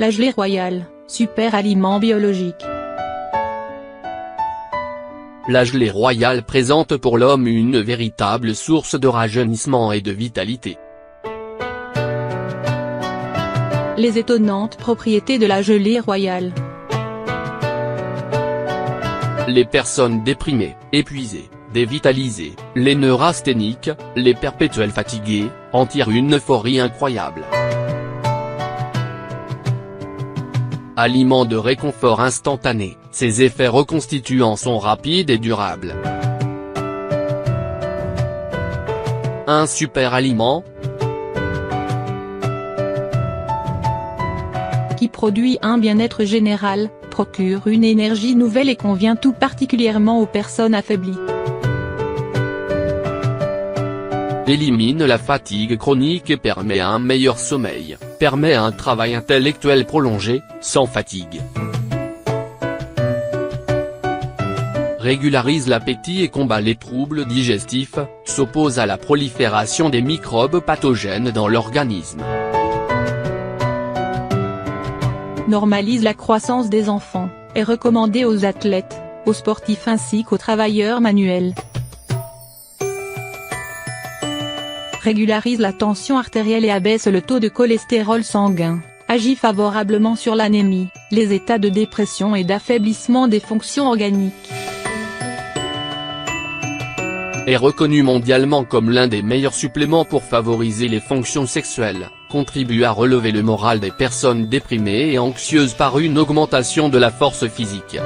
La gelée royale, super aliment biologique. La gelée royale présente pour l'homme une véritable source de rajeunissement et de vitalité. Les étonnantes propriétés de la gelée royale. Les personnes déprimées, épuisées, dévitalisées, les neurasthéniques, les perpétuels fatigués, en tirent une euphorie incroyable. Aliment de réconfort instantané, ses effets reconstituants sont rapides et durables. Un super aliment qui produit un bien-être général, procure une énergie nouvelle et convient tout particulièrement aux personnes affaiblies. Élimine la fatigue chronique et permet un meilleur sommeil, permet un travail intellectuel prolongé, sans fatigue. Régularise l'appétit et combat les troubles digestifs, s'oppose à la prolifération des microbes pathogènes dans l'organisme. Normalise la croissance des enfants, est recommandée aux athlètes, aux sportifs ainsi qu'aux travailleurs manuels. Régularise la tension artérielle et abaisse le taux de cholestérol sanguin, agit favorablement sur l'anémie, les états de dépression et d'affaiblissement des fonctions organiques. Est reconnu mondialement comme l'un des meilleurs suppléments pour favoriser les fonctions sexuelles, contribue à relever le moral des personnes déprimées et anxieuses par une augmentation de la force physique.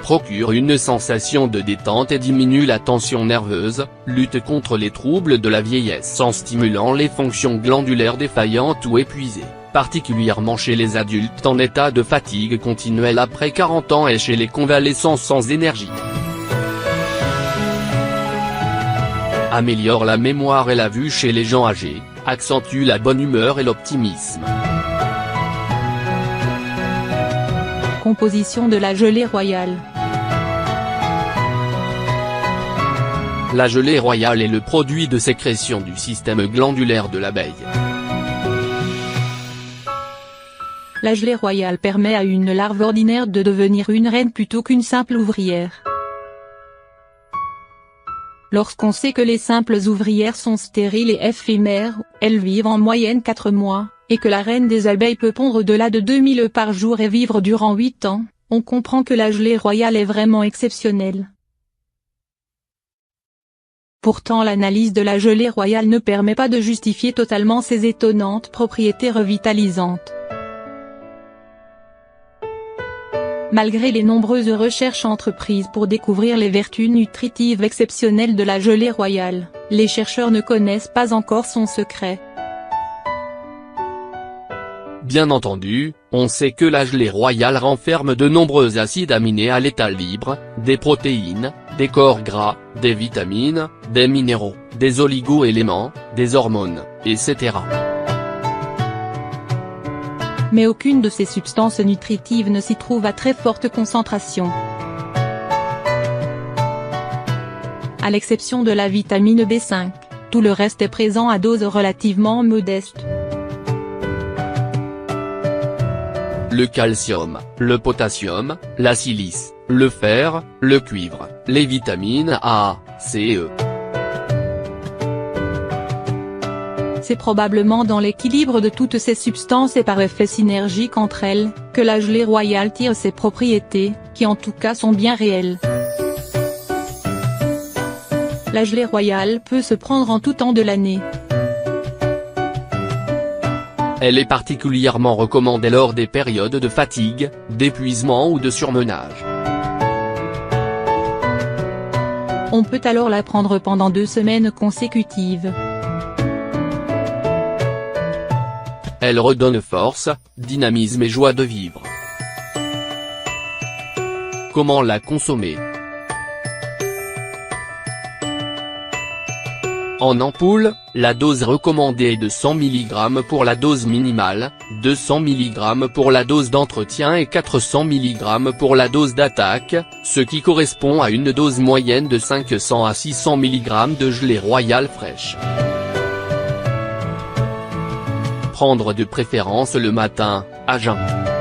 Procure une sensation de détente et diminue la tension nerveuse, lutte contre les troubles de la vieillesse en stimulant les fonctions glandulaires défaillantes ou épuisées, particulièrement chez les adultes en état de fatigue continuelle après 40 ans et chez les convalescents sans énergie. Améliore la mémoire et la vue chez les gens âgés, accentue la bonne humeur et l'optimisme. Composition de la gelée royale. La gelée royale est le produit de sécrétion du système glandulaire de l'abeille. La gelée royale permet à une larve ordinaire de devenir une reine plutôt qu'une simple ouvrière. Lorsqu'on sait que les simples ouvrières sont stériles et éphémères, elles vivent en moyenne 4 mois, et que la reine des abeilles peut pondre au-delà de 2000 œufs par jour et vivre durant 8 ans, on comprend que la gelée royale est vraiment exceptionnelle. Pourtant l'analyse de la gelée royale ne permet pas de justifier totalement ses étonnantes propriétés revitalisantes. Malgré les nombreuses recherches entreprises pour découvrir les vertus nutritives exceptionnelles de la gelée royale, les chercheurs ne connaissent pas encore son secret. Bien entendu, on sait que la gelée royale renferme de nombreux acides aminés à l'état libre, des protéines, des corps gras, des vitamines, des minéraux, des oligo-éléments, des hormones, etc. Mais aucune de ces substances nutritives ne s'y trouve à très forte concentration. À l'exception de la vitamine B5, tout le reste est présent à dose relativement modeste. Le calcium, le potassium, la silice, le fer, le cuivre, les vitamines A, C et E. C'est probablement dans l'équilibre de toutes ces substances et par effet synergique entre elles, que la gelée royale tire ses propriétés, qui en tout cas sont bien réelles. La gelée royale peut se prendre en tout temps de l'année. Elle est particulièrement recommandée lors des périodes de fatigue, d'épuisement ou de surmenage. On peut alors la prendre pendant 2 semaines consécutives. Elle redonne force, dynamisme et joie de vivre. Comment la consommer? En ampoule, la dose recommandée est de 100 mg pour la dose minimale, 200 mg pour la dose d'entretien et 400 mg pour la dose d'attaque, ce qui correspond à une dose moyenne de 500 à 600 mg de gelée royale fraîche. prendre de préférence le matin, à jeun.